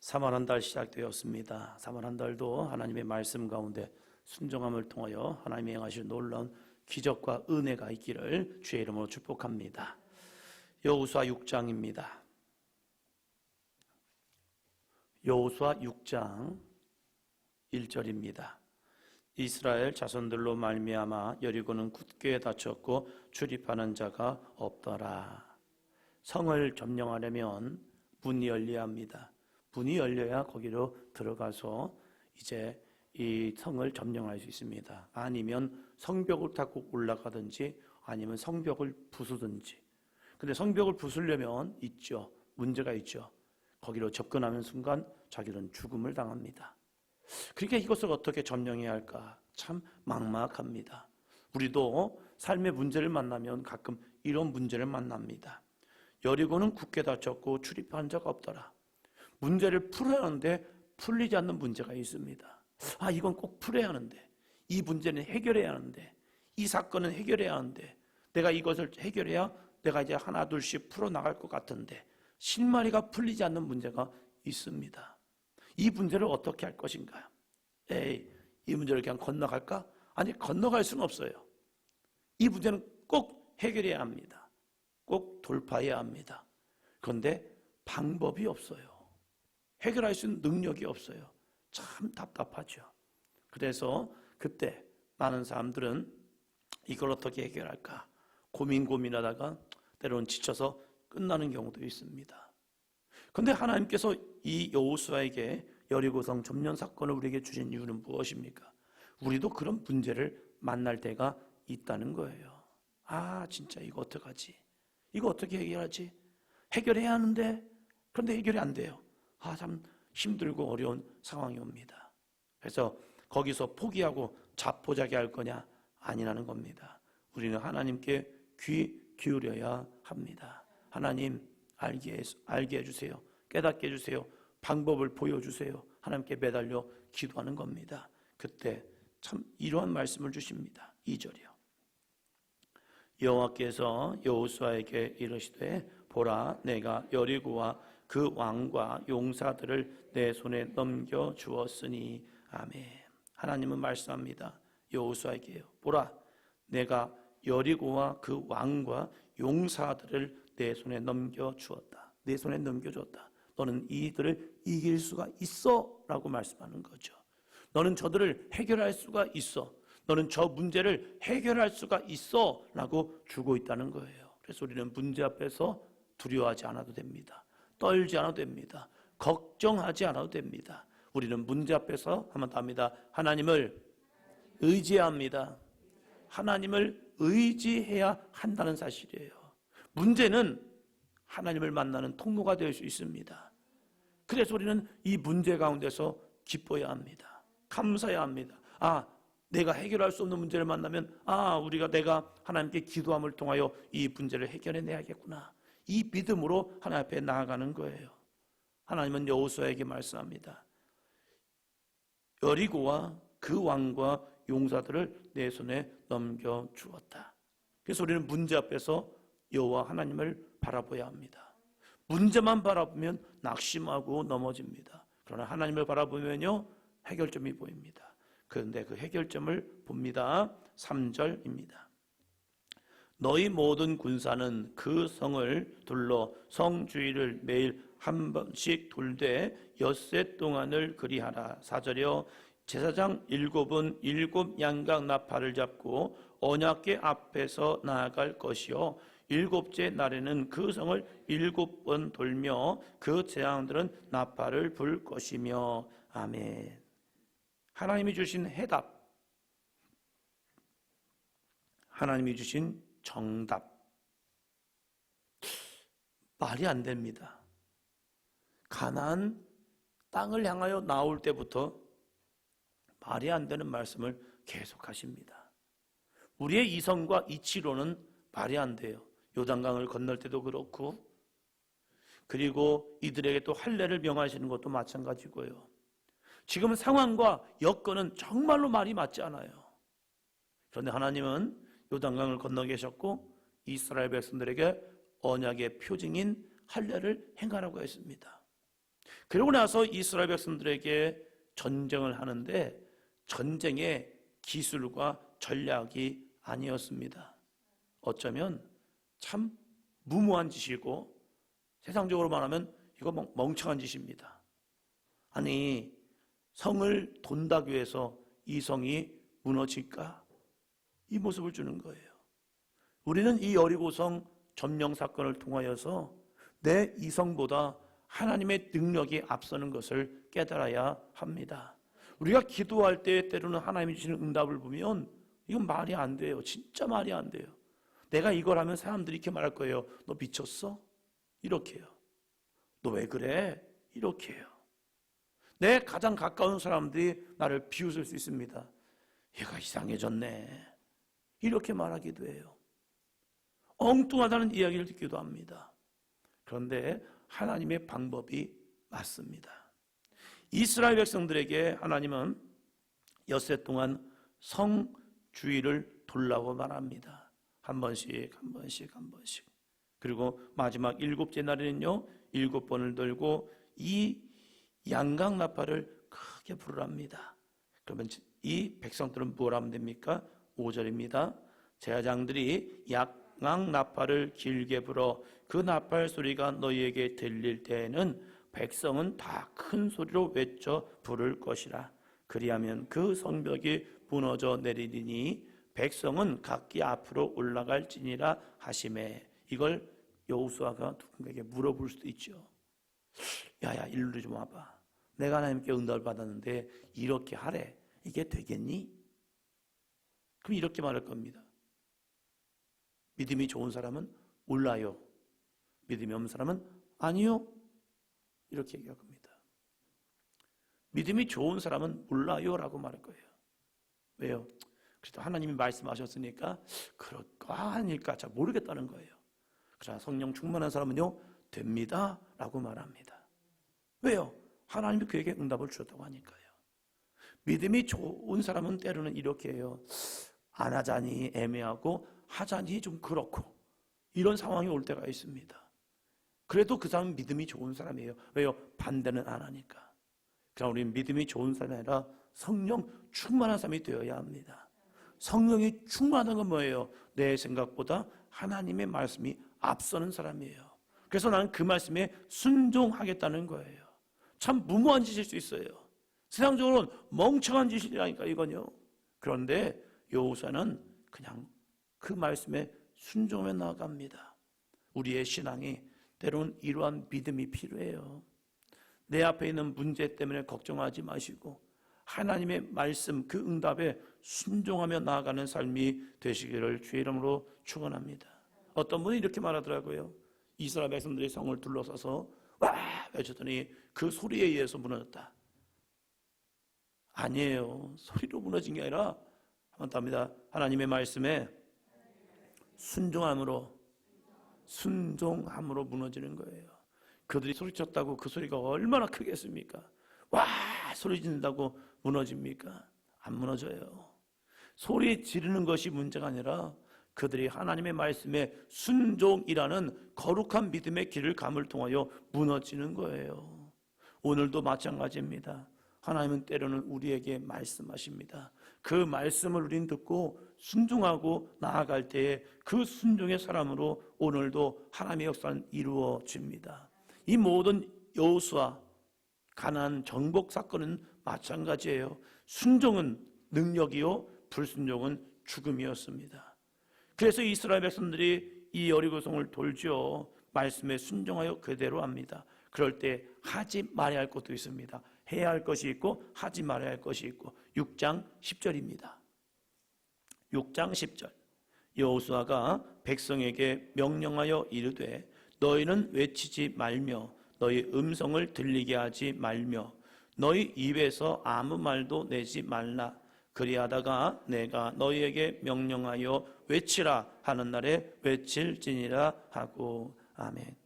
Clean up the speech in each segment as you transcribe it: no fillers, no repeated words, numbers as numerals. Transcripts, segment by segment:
3월 한 달 시작되었습니다. 3월 한 달도 하나님의 말씀 가운데 순종함을 통하여 하나님이 행하실 놀라운 기적과 은혜가 있기를 주의 이름으로 축복합니다. 여호수아 6장입니다. 여호수아 6장 1절입니다. 이스라엘 자손들로 말미암아 여리고는 굳게 닫혔고 출입하는 자가 없더라. 성을 점령하려면 문이 열려야 합니다. 문이 열려야 거기로 들어가서 이제 이 성을 점령할 수 있습니다. 아니면 성벽을 타고 올라가든지 아니면 성벽을 부수든지. 근데 성벽을 부수려면 문제가 있죠. 거기로 접근하는 순간 자기는 죽음을 당합니다. 그러니까 이것을 어떻게 점령해야 할까? 참 막막합니다. 우리도 삶의 문제를 만나면 가끔 이런 문제를 만납니다. 여리고는 굳게 닫혔고 출입한 자가 없더라. 문제를 풀어야 하는데 풀리지 않는 문제가 있습니다. 이건 꼭 풀어야 하는데, 이 문제는 해결해야 하는데, 이 사건은 해결해야 하는데, 내가 이것을 해결해야 내가 이제 하나 둘씩 풀어나갈 것 같은데 실마리가 풀리지 않는 문제가 있습니다. 이 문제를 어떻게 할 것인가? 이 문제를 그냥 건너갈까? 아니, 건너갈 수는 없어요. 이 문제는 꼭 해결해야 합니다. 꼭 돌파해야 합니다. 그런데 방법이 없어요. 해결할 수 있는 능력이 없어요. 참 답답하죠. 그래서 그때 많은 사람들은 이걸 어떻게 해결할까 고민하다가 때로는 지쳐서 끝나는 경우도 있습니다. 그런데 하나님께서 이 여호수아에게 여리고성 점령 사건을 우리에게 주신 이유는 무엇입니까? 우리도 그런 문제를 만날 때가 있다는 거예요. 진짜 이거 어떡하지? 이거 어떻게 해결하지? 해결해야 하는데 그런데 해결이 안 돼요. 참 힘들고 어려운 상황이 옵니다. 그래서 거기서 포기하고 자포자기할 거냐? 아니라는 겁니다. 우리는 하나님께 귀 기울여야 합니다. 하나님 알게 해주세요. 깨닫게 해주세요. 방법을 보여주세요. 하나님께 매달려 기도하는 겁니다. 그때 참 이러한 말씀을 주십니다. 2절이요. 여호와께서 여호수아에게 이르시되 보라, 내가 여리고와 그 왕과 용사들을 내 손에 넘겨 주었으니. 아멘. 하나님은 말씀합니다. 여호수아에게요. 보라, 내가 여리고와 그 왕과 용사들을 내 손에 넘겨 주었다. 내 손에 넘겨 줬다. 너는 이들을 이길 수가 있어 라고 말씀하는 거죠. 너는 저들을 해결할 수가 있어. 너는 저 문제를 해결할 수가 있어 라고 주고 있다는 거예요. 그래서 우리는 문제 앞에서 두려워하지 않아도 됩니다. 떨지 않아도 됩니다. 걱정하지 않아도 됩니다. 우리는 문제 앞에서 한번 더 합니다. 하나님을 의지해야 합니다. 하나님을 의지해야 한다는 사실이에요. 문제는 하나님을 만나는 통로가 될 수 있습니다. 그래서 우리는 이 문제 가운데서 기뻐야 합니다. 감사해야 합니다. 내가 해결할 수 없는 문제를 만나면 내가 하나님께 기도함을 통하여 이 문제를 해결해내야겠구나. 이 믿음으로 하나님 앞에 나아가는 거예요. 하나님은 여호수아에게 말씀합니다. 여리고와 그 왕과 용사들을 내 손에 넘겨주었다. 그래서 우리는 문제 앞에서 여호와 하나님을 바라봐야 합니다. 문제만 바라보면 낙심하고 넘어집니다. 그러나 하나님을 바라보면요 해결점이 보입니다. 그런데 그 해결점을 봅니다. 3절입니다. 너희 모든 군사는 그 성을 둘러 성 주위를 매일 한 번씩 돌되 엿새 동안을 그리하라. 4절이요. 제사장 7은 7 양각 나팔을 잡고 언약궤 앞에서 나아갈 것이요 7째 날에는 그 성을 7번 돌며 그 제사장들은 나팔을 불 것이며. 아멘. 하나님이 주신 해답, 하나님이 주신 정답, 말이 안 됩니다. 가나안 땅을 향하여 나올 때부터 말이 안 되는 말씀을 계속하십니다. 우리의 이성과 이치로는 말이 안 돼요. 요단강을 건널 때도 그렇고, 그리고 이들에게 또 할례를 명하시는 것도 마찬가지고요. 지금 상황과 여건은 정말로 말이 맞지 않아요. 그런데 하나님은 요단강을 건너 계셨고 이스라엘 백성들에게 언약의 표징인 할례를 행하라고 했습니다. 그러고 나서 이스라엘 백성들에게 전쟁을 하는데 전쟁의 기술과 전략이 아니었습니다. 어쩌면 참 무모한 짓이고 세상적으로 말하면 이거 멍청한 짓입니다. 아니, 성을 돈다고 해서 이 성이 무너질까? 이 모습을 주는 거예요. 우리는 이 여리고성 점령 사건을 통하여서 내 이성보다 하나님의 능력이 앞서는 것을 깨달아야 합니다. 우리가 기도할 때 때로는 하나님이 주시는 응답을 보면 이건 말이 안 돼요. 진짜 말이 안 돼요. 내가 이걸 하면 사람들이 이렇게 말할 거예요. 너 미쳤어? 이렇게요. 너 왜 그래? 이렇게요. 내 가장 가까운 사람들이 나를 비웃을 수 있습니다. 얘가 이상해졌네. 이렇게 말하기도 해요. 엉뚱하다는 이야기를 듣기도 합니다. 그런데 하나님의 방법이 맞습니다. 이스라엘 백성들에게 하나님은 엿새 동안 성주의를 돌라고 말합니다. 한 번씩. 그리고 마지막 7째 날에는요 7번을 돌고 이 양강나팔을 크게 부르랍니다. 그러면 이 백성들은 뭘 하면 됩니까? 5절입니다. 제사장들이 양강나팔을 길게 불어 그 나팔 소리가 너희에게 들릴 때에는 백성은 다 큰 소리로 외쳐 부를 것이라. 그리하면 그 성벽이 무너져 내리리니 백성은 각기 앞으로 올라갈지니라 하시매. 이걸 여호수아가 누군가에게 물어볼 수도 있죠. 야야, 일로 좀 와봐. 내가 하나님께 응답을 받았는데 이렇게 하래. 이게 되겠니? 그럼 이렇게 말할 겁니다. 믿음이 좋은 사람은 몰라요. 믿음이 없는 사람은 아니요. 이렇게 얘기할 겁니다. 믿음이 좋은 사람은 몰라요 라고 말할 거예요. 왜요? 그래도 하나님이 말씀하셨으니까 그럴까 아닐까 잘 모르겠다는 거예요. 그러나 성령 충만한 사람은요 됩니다 라고 말합니다. 왜요? 하나님이 그에게 응답을 주셨다고 하니까요. 믿음이 좋은 사람은 때로는 이렇게 해요. 안 하자니 애매하고 하자니 좀 그렇고 이런 상황이 올 때가 있습니다. 그래도 그 사람은 믿음이 좋은 사람이에요. 왜요? 반대는 안 하니까. 그러나 우리는 믿음이 좋은 사람이 아니라 성령 충만한 사람이 되어야 합니다. 성령이 충만한 건 뭐예요? 내 생각보다 하나님의 말씀이 앞서는 사람이에요. 그래서 나는 그 말씀에 순종하겠다는 거예요. 참 무모한 짓일 수 있어요. 세상적으로는 멍청한 짓이라니까 이건요. 그런데 여호수아는 그냥 그 말씀에 순종하며 나아갑니다. 우리의 신앙이 때로는 이러한 믿음이 필요해요. 내 앞에 있는 문제 때문에 걱정하지 마시고 하나님의 말씀 그 응답에 순종하며 나아가는 삶이 되시기를 주의 이름으로 축원합니다. 어떤 분이 이렇게 말하더라고요. 이스라엘 백성들이 성을 둘러서서 와 외쳤더니 그 소리에 의해서 무너졌다. 아니에요. 소리로 무너진 게 아니라 한번 더 합니다. 하나님의 말씀에 순종함으로 무너지는 거예요. 그들이 소리쳤다고 그 소리가 얼마나 크겠습니까? 와 소리 지른다고 무너집니까? 안 무너져요. 소리 지르는 것이 문제가 아니라 그들이 하나님의 말씀에 순종이라는 거룩한 믿음의 길을 감을 통하여 무너지는 거예요. 오늘도 마찬가지입니다. 하나님은 때로는 우리에게 말씀하십니다. 그 말씀을 우린 듣고 순종하고 나아갈 때에 그 순종의 사람으로 오늘도 하나님의 역사는 이루어집니다. 이 모든 여호수아 가나안 정복 사건은 마찬가지예요. 순종은 능력이요 불순종은 죽음이었습니다. 그래서 이스라엘 백성들이 이 여리고성을 돌죠. 말씀에 순종하여 그대로 합니다. 그럴 때 하지 말아야 할 것도 있습니다. 해야 할 것이 있고 하지 말아야 할 것이 있고 6장 10절입니다. 6장 10절 여호수아가 백성에게 명령하여 이르되 너희는 외치지 말며 너희 음성을 들리게 하지 말며 너희 입에서 아무 말도 내지 말라. 그리하다가 내가 너희에게 명령하여 외치라 하는 날에 외칠지니라 하고. 아멘.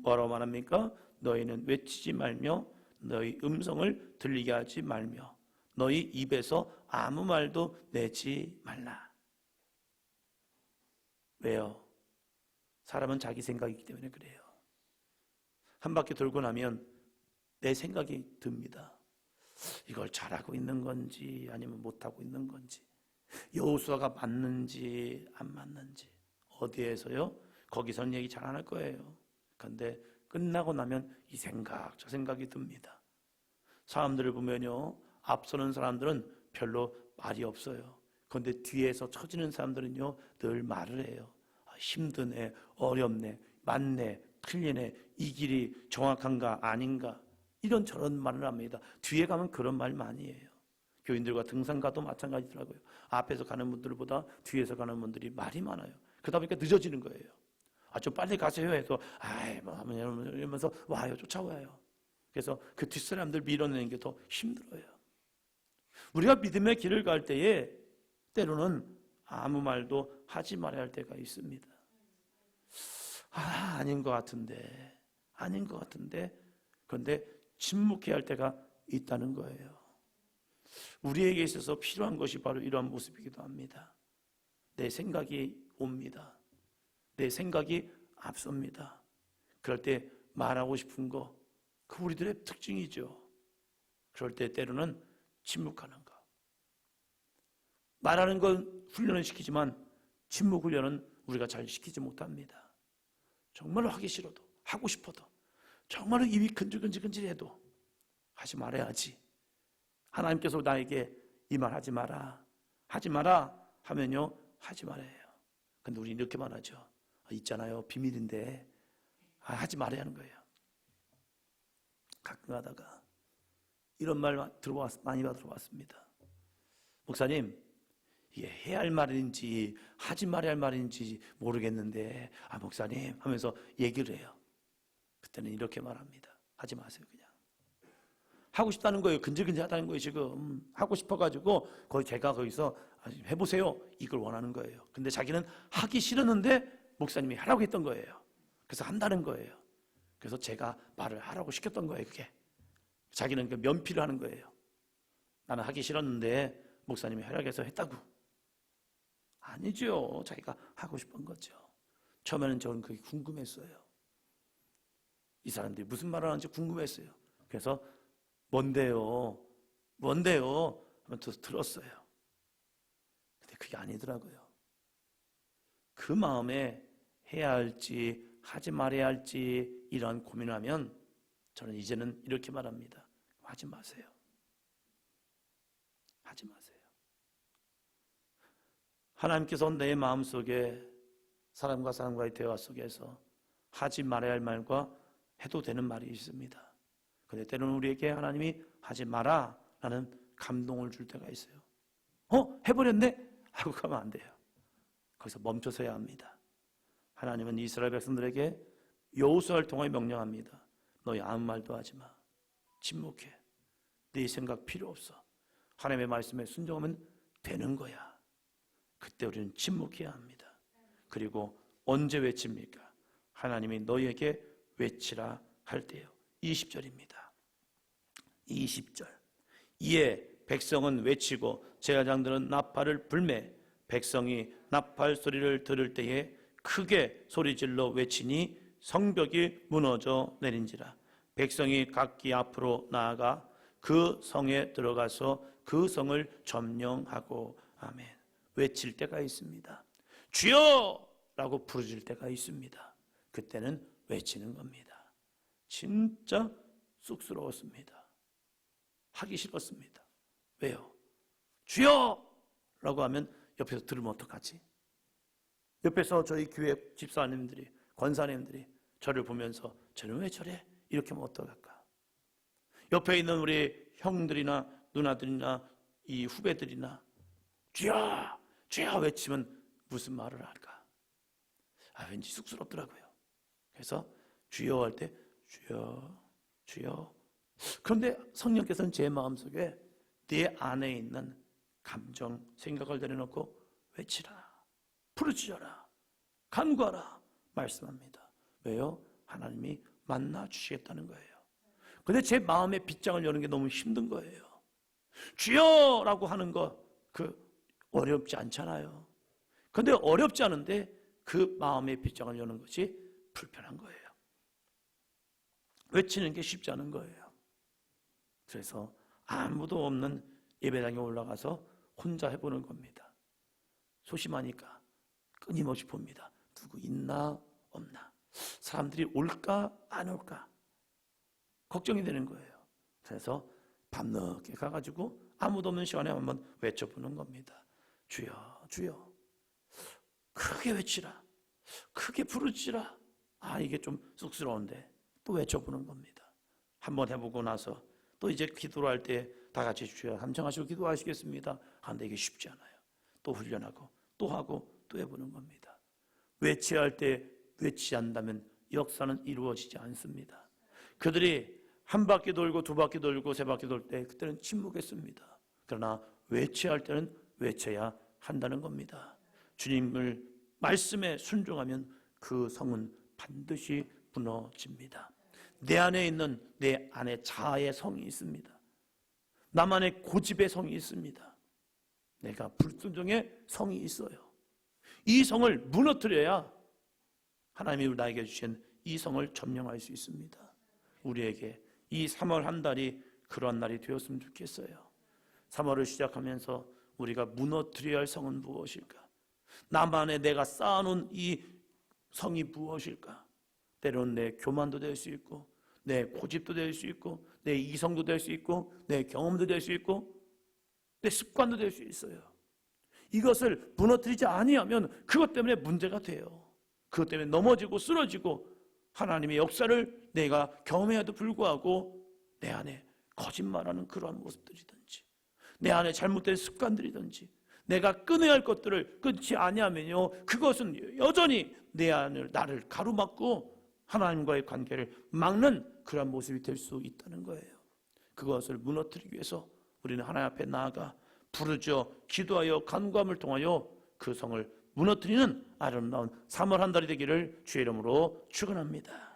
뭐라고 말합니까? 너희는 외치지 말며 너희 음성을 들리게 하지 말며 너희 입에서 아무 말도 내지 말라. 왜요? 사람은 자기 생각이기 때문에 그래요. 한 바퀴 돌고 나면 내 생각이 듭니다. 이걸 잘하고 있는 건지 아니면 못하고 있는 건지, 여호수아가 맞는지 안 맞는지, 어디에서요? 거기선 얘기 잘 안 할 거예요. 그런데 끝나고 나면 이 생각 저 생각이 듭니다. 사람들을 보면요, 앞서는 사람들은 별로 말이 없어요. 그런데 뒤에서 처지는 사람들은요 늘 말을 해요. 힘드네, 어렵네, 맞네, 틀리네, 이 길이 정확한가 아닌가, 이런저런 말을 합니다. 뒤에 가면 그런 말 많이 해요. 교인들과 등산 가도 마찬가지더라고요. 앞에서 가는 분들보다 뒤에서 가는 분들이 말이 많아요. 그러다 보니까 늦어지는 거예요. 좀 빨리 가세요 해서 이러면서 와요, 쫓아와요. 그래서 그 뒷사람들 밀어내는 게 더 힘들어요. 우리가 믿음의 길을 갈 때에 때로는 아무 말도 하지 말아야 할 때가 있습니다. 아닌 것 같은데, 아닌 것 같은데, 그런데 침묵해야 할 때가 있다는 거예요. 우리에게 있어서 필요한 것이 바로 이러한 모습이기도 합니다. 내 생각이 옵니다. 내 생각이 앞섭니다. 그럴 때 말하고 싶은 거, 그 우리들의 특징이죠. 그럴 때 때로는 침묵하는 거. 말하는 건 훈련을 시키지만 침묵 훈련은 우리가 잘 시키지 못합니다. 정말로 하기 싫어도, 하고 싶어도, 정말로 입이 근질근질해도 하지 말아야지. 하나님께서 나에게 이 말 하지 마라, 하지 마라 하면요 하지 말아요. 근데 우리 이렇게만 하죠. 있잖아요, 비밀인데 하지 말아야 하는 거예요. 가끔 하다가 이런 말 많이 들어봤습니다. 목사님, 이게 해야 할 말인지 하지 말아야 할 말인지 모르겠는데 목사님 하면서 얘기를 해요. 그때는 이렇게 말합니다. 하지 마세요. 그냥 하고 싶다는 거예요. 근질근질하다는 거예요. 지금 하고 싶어가지고 제가 거기서 해보세요, 이걸 원하는 거예요. 근데 자기는 하기 싫었는데 목사님이 하라고 했던 거예요. 그래서 한다는 거예요. 그래서 제가 말을 하라고 시켰던 거예요. 그게 자기는 그 면피를 하는 거예요. 나는 하기 싫었는데 목사님이 하라고 해서 했다고. 아니죠. 자기가 하고 싶은 거죠. 처음에는 저는 그게 궁금했어요. 이 사람들이 무슨 말을 하는지 궁금했어요. 그래서 뭔데요? 하면 들었어요. 근데 그게 아니더라고요. 그 마음에 해야 할지 하지 말아야 할지 이런 고민을 하면 저는 이제는 이렇게 말합니다. 하지 마세요. 하지 마세요. 하나님께서 내 마음속에 사람과 사람과의 대화 속에서 하지 말아야 할 말과 해도 되는 말이 있습니다. 그런데 때로는 우리에게 하나님이 하지 마라 라는 감동을 줄 때가 있어요. 해버렸네? 하고 가면 안 돼요. 거기서 멈춰서야 합니다. 하나님은 이스라엘 백성들에게 여호수아를 통해 명령합니다. 너희 아무 말도 하지 마. 침묵해. 네 생각 필요 없어. 하나님의 말씀에 순종하면 되는 거야. 그때 우리는 침묵해야 합니다. 그리고 언제 외칩니까? 하나님이 너희에게 외치라 할 때요. 20절입니다. 20절. 이에 백성은 외치고 제사장들은 나팔을 불매 백성이 나팔 소리를 들을 때에 크게 소리질러 외치니 성벽이 무너져 내린지라. 백성이 각기 앞으로 나아가 그 성에 들어가서 그 성을 점령하고. 아멘. 외칠 때가 있습니다. 주여! 라고 부르질 때가 있습니다. 그때는 외치는 겁니다. 진짜 쑥스러웠습니다. 하기 싫었습니다. 왜요? 주여! 라고 하면 옆에서 들으면 어떡하지? 옆에서 저희 교회 집사님들이, 권사님들이 저를 보면서 저는 왜 저래? 이렇게 하면 어떡할까? 옆에 있는 우리 형들이나 누나들이나 이 후배들이나 주여! 주여! 외치면 무슨 말을 할까? 왠지 쑥스럽더라고요. 그래서 주여 할 때 주여, 주여. 그런데 성령께서는 제 마음속에 내 안에 있는 감정, 생각을 내려놓고 외치라, 부르짖어라, 간구하라 말씀합니다. 왜요? 하나님이 만나 주시겠다는 거예요. 근데 제 마음의 빗장을 여는 게 너무 힘든 거예요. 주여라고 하는 거 어렵지 않잖아요. 그런데 어렵지 않은데 그 마음의 빗장을 여는 것이 불편한 거예요. 외치는 게 쉽지 않은 거예요. 그래서 아무도 없는 예배당에 올라가서 혼자 해보는 겁니다. 소심하니까 끊임없이 봅니다. 누구 있나 없나, 사람들이 올까 안 올까 걱정이 되는 거예요. 그래서 밤늦게 가가지고 아무도 없는 시간에 한번 외쳐보는 겁니다. 주여 주여, 크게 외치라, 크게 부르지라. 이게 좀 쑥스러운데 또 외쳐보는 겁니다. 한번 해보고 나서 또 이제 기도를 할 때 다 같이 주여 함청하시고 기도하시겠습니다. 근데 이게 쉽지 않아요. 또 훈련하고 또 하고 또 해보는 겁니다. 외쳐야 할 때 외치지 않는다면 역사는 이루어지지 않습니다. 그들이 한 바퀴 돌고 두 바퀴 돌고 세 바퀴 돌 때 그때는 침묵했습니다. 그러나 외쳐야 할 때는 외쳐야 한다는 겁니다. 주님을 말씀에 순종하면 그 성은 반드시 무너집니다. 내 안에 있는 내 안에 자아의 성이 있습니다. 나만의 고집의 성이 있습니다. 내가 불순종의 성이 있어요. 이 성을 무너뜨려야 하나님이 나에게 주신 이 성을 점령할 수 있습니다. 우리에게 이 3월 한 달이 그런 날이 되었으면 좋겠어요. 3월을 시작하면서 우리가 무너뜨려야 할 성은 무엇일까? 나만의 내가 쌓아놓은 이 성이 무엇일까? 때로는 내 교만도 될 수 있고, 내 고집도 될 수 있고, 내 이성도 될 수 있고, 내 경험도 될 수 있고, 내 습관도 될 수 있어요. 이것을 무너뜨리지 아니하면 그것 때문에 문제가 돼요. 그것 때문에 넘어지고 쓰러지고 하나님의 역사를 내가 경험해야도 불구하고 내 안에 거짓말하는 그러한 모습들이든지, 내 안에 잘못된 습관들이든지, 내가 끊어야 할 것들을 끊지 아니하면요, 그것은 여전히 내 안을 나를 가로막고 하나님과의 관계를 막는 그런 모습이 될 수 있다는 거예요. 그것을 무너뜨리기 위해서 우리는 하나님 앞에 나아가 부르짖어 기도하여 간구함을 통하여 그 성을 무너뜨리는 아름다운 3월 한 달이 되기를 주의 이름으로 축원합니다.